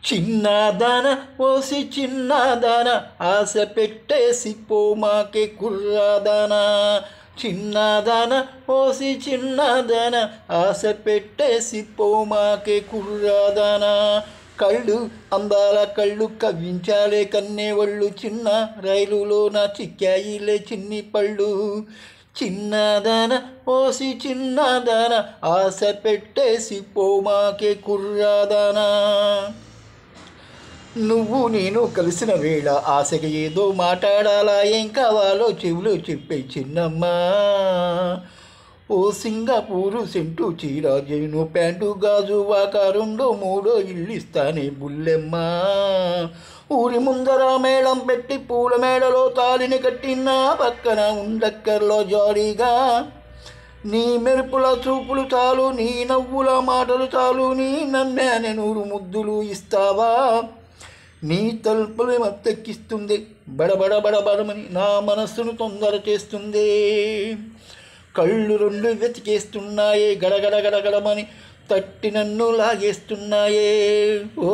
Chinnadana OC Chinnadana ఆశ పెట్టేసి పోమాకే కుర్రాదాన. Chinnadana OC Chinnadana ఆశ పెట్టేసి పోమాకే కుర్రాదాన. కళ్ళు అందాల కళ్ళు కవ్వించాలే కన్నేవళ్ళు, చిన్న రైలులోన చిక్కాయిలే చిన్ని పళ్ళు. చిన్నదాన ఓసి చిన్నదాన ఆశ పెట్టేసి పోమాకే కుర్రాదాన. నువ్వు నేను కలిసిన వేళ ఆశగా ఏదో మాట్లాడాలా, ఏం కావాలో చెవులు చెప్పే చిన్నమ్మా. ఓ సింగపూరు సెంటు చీర జైను ప్యాంటు గాజు వాక రెండో మూడో ఇల్లు ఇస్తానే బుల్లెమ్మ. ఊరి ముందర మేళం పెట్టి పూల మేడలో తాలిని కట్టిన పక్కన ఉండక్కర్లో జాలీగా. నీ మెరుపుల చూపులు చాలు, నీ నవ్వుల మాటలు చాలు, నీ నమ్మానే నూరు ముద్దులు ఇస్తావా. నీ తలుపులు మత్తెక్కిస్తుంది, బడబడ బడబడమని నా మనస్సును తొందర చేస్తుంది. కళ్ళు రెండు వెతికేస్తున్నాయే, గడగడ గడగడమని తట్టి నన్ను లాగేస్తున్నాయే. ఓ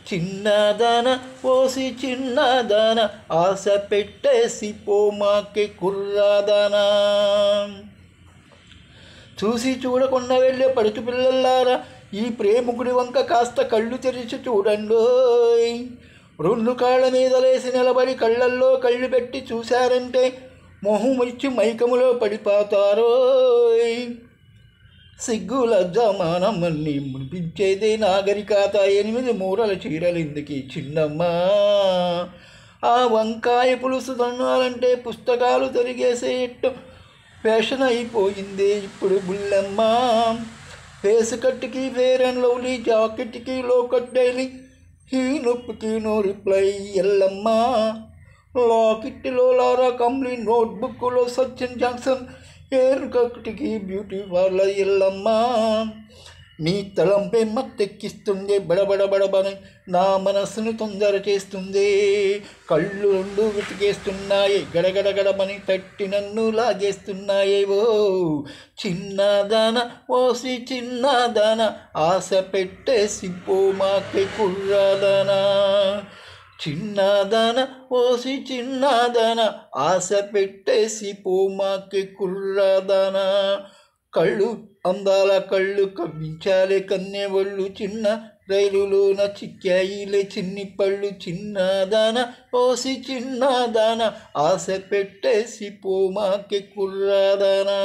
చిన్నదాన ఓసి చిన్నదాన ఆశ పెట్టేసి పోమాకే కుర్రాదానా. చూసి చూడకుండా వెళ్ళే పడుచు పిల్లల్లారా, ఈ ప్రేమికుడి వంక కాస్త కళ్ళు తెరిచి చూడండోయ్. రెండు కాళ్ళ మీద లేసి నిలబడి కళ్ళల్లో కళ్ళు పెట్టి చూశారంటే మొహం ఇచ్చి మైకములో పడిపోతారోయ్. సిగ్గు లజ్జ మానమ్మని మునిపించేదే నాగరికత, 8 మూరల చీరలెందుకి చిన్నమ్మా. ఆ వంకాయ పులుసు దన్నాలంటే పుస్తకాలు తరిగేసేట్టు ఫ్యాషన్ అయిపోయిందే ఇప్పుడు బుల్లెమ్మ. ఫేస్ కట్కి ఫేర్ అండ్ లవ్లీ, జాకెట్కి లోకట్ డైలీ, ఈ నొప్పికి నో రిప్లై ఎల్లమ్మ. లాకెట్లో లారా కంప్లీ, నోట్బుక్లో సచిన్ జాన్సన్, హెయిర్ కట్కి బ్యూటీ పార్లర్ ఎల్లమ్మ. నీ తలంపై మత్తెక్కిస్తుంది, బడబడ బడబని నా మనస్సును తొందర చేస్తుంది. కళ్ళు రెండు వెతికేస్తున్నాయి, గడగడ గడమని తట్టి నన్ను లాగేస్తున్నాయి. ఓ చిన్నదాన ఓసి చిన్నదాన ఆశ పెట్టేసి పోమాకే కుర్రాదానా. చిన్నదాన ఓసి చిన్నదాన ఆశ పెట్టేసి పోమాకే కుర్రాదానా. కళ్ళు అందాల కళ్ళు కవ్వించాలే కన్నేవళ్ళు, చిన్న రైలులోన చిక్కాయిలే చిన్ని పళ్ళు. చిన్నదాన ఓసి చిన్నదాన ఆశ పెట్టేసి పోమాకే కుర్రాదానా.